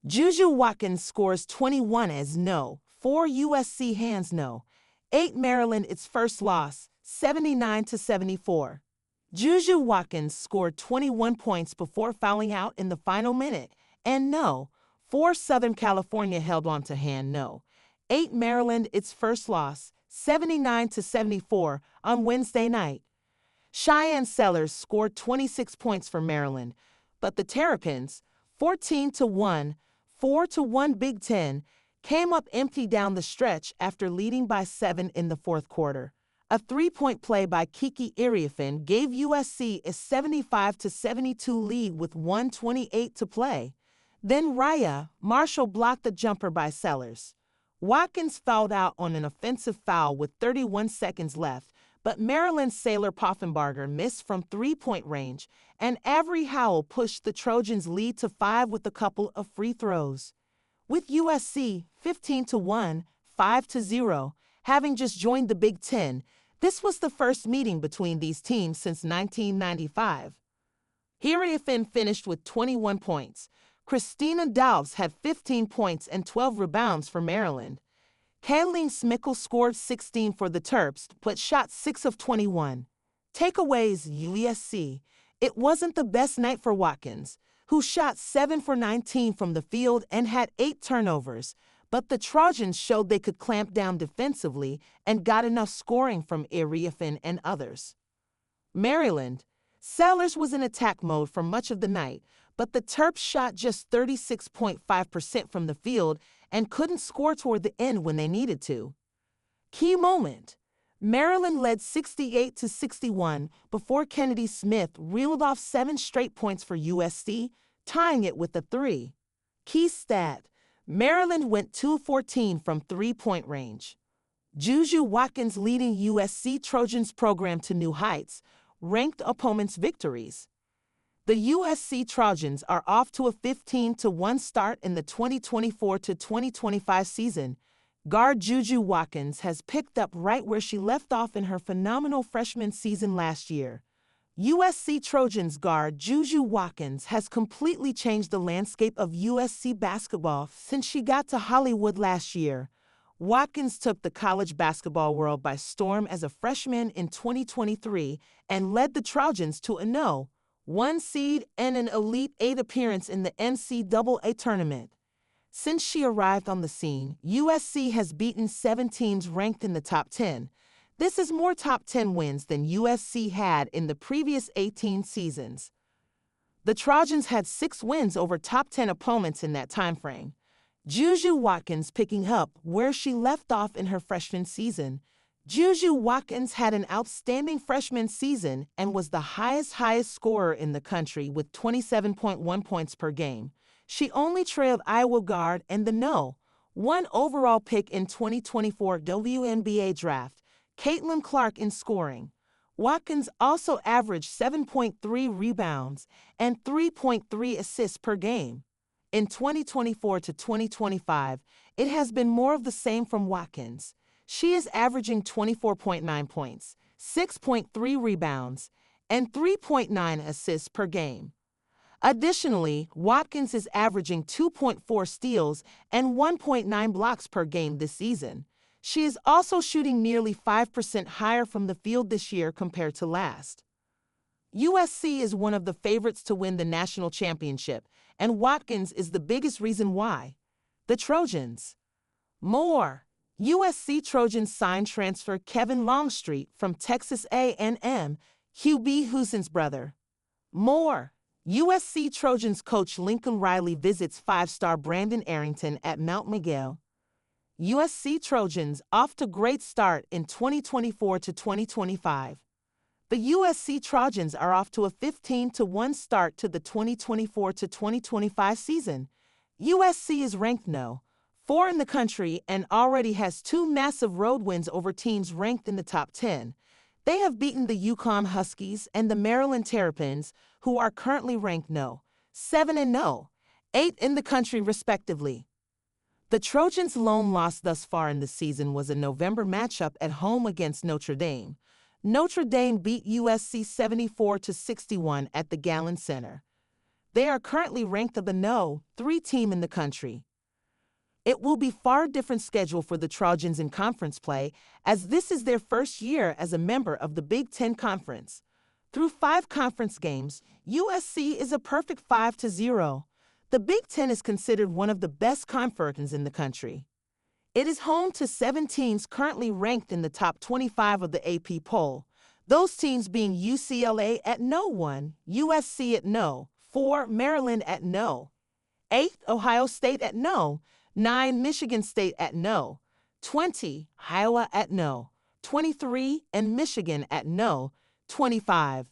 JuJu Watkins scores 21 as no, 4 USC hands no, 8 Maryland its first loss, 79-74. JuJu Watkins scored 21 points before fouling out in the final minute, and no, 4 Southern California held on to hand no, 8 Maryland its first loss, 79-74 on Wednesday night. Cheyenne Sellers scored 26 points for Maryland, but the Terrapins, 14-1, 4-1 Big Ten, came up empty down the stretch after leading by 7 in the fourth quarter. A three-point play by Kiki Iriafen gave USC a 75-72 lead with 1:28 to play. Then Raya Marshall blocked the jumper by Sellers. Watkins fouled out on an offensive foul with 31 seconds left, but Maryland's Sailor Poffenbarger missed from three-point range, and Avery Howell pushed the Trojans' lead to 5 with a couple of free throws. With USC 15-1, 5-0, having just joined the Big Ten, this was the first meeting between these teams since 1995. Iriafen finished with 21 points. Christina Dobbs had 15 points and 12 rebounds for Maryland. Kaylin Smickle scored 16 for the Terps, but shot 6 of 21. Takeaways: USC. It wasn't the best night for Watkins, who shot 7 for 19 from the field and had 8 turnovers, but the Trojans showed they could clamp down defensively and got enough scoring from Iriafen and others. Maryland. Sellers was in attack mode for much of the night, but the Terps shot just 36.5% from the field and couldn't score toward the end when they needed to. Key moment: Maryland led 68-61 before Kennedy Smith reeled off 7 straight points for USC, tying it with a 3. Key stat: Maryland went 2-14 from three-point range. JuJu Watkins leading USC Trojans program to new heights, ranked opponents' victories. The USC Trojans are off to a 15-1 start in the 2024-2025 season. Guard JuJu Watkins has picked up right where she left off in her phenomenal freshman season last year. USC Trojans guard JuJu Watkins has completely changed the landscape of USC basketball since she got to Hollywood last year. Watkins took the college basketball world by storm as a freshman in 2023 and led the Trojans to a No.1 seed and an Elite 8 appearance in the NCAA tournament. Since she arrived on the scene, USC has beaten 7 teams ranked in the top 10. This is more top 10 wins than USC had in the previous 18 seasons. The Trojans had 6 wins over top 10 opponents in that time frame. JuJu Watkins picking up where she left off in her freshman season. JuJu Watkins had an outstanding freshman season and was the highest scorer in the country with 27.1 points per game. She only trailed Iowa guard and the No.1 overall pick in 2024 WNBA draft, Caitlin Clark, in scoring. Watkins also averaged 7.3 rebounds and 3.3 assists per game. In 2024 to 2025, it has been more of the same from Watkins. She is averaging 24.9 points, 6.3 rebounds, and 3.9 assists per game. Additionally, Watkins is averaging 2.4 steals and 1.9 blocks per game this season. She is also shooting nearly 5% higher from the field this year compared to last. USC is one of the favorites to win the national championship, and Watkins is the biggest reason why. The Trojans. More. USC Trojans signed transfer Kevin Longstreet from Texas A&M, QB Houston's brother. More. USC Trojans coach Lincoln Riley visits 5-star Brandon Arrington at Mount Miguel. USC Trojans off to great start in 2024 to 2025. The USC Trojans are off to a 15-1 start to the 2024 to 2025 season. USC is ranked No.4 in the country and already has 2 massive road wins over teams ranked in the top 10. They have beaten the UConn Huskies and the Maryland Terrapins, who are currently ranked No.7 and No.8 in the country respectively. The Trojans' lone loss thus far in the season was a November matchup at home against Notre Dame. Notre Dame beat USC 74-61 at the Gallon Center. They are currently ranked the No. 3 team in the country. It will be far different schedule for the Trojans in conference play, as this is their first year as a member of the Big Ten Conference. Through 5 conference games, USC is a perfect 5-0. The Big Ten is considered one of the best conferences in the country. It is home to 7 teams currently ranked in the top 25 of the AP poll, those teams being UCLA at No. 1, USC at No. 4, Maryland at No. 8, Ohio State at No. 9, Michigan State at No. 20, Iowa at No. 23, and Michigan at No. 25.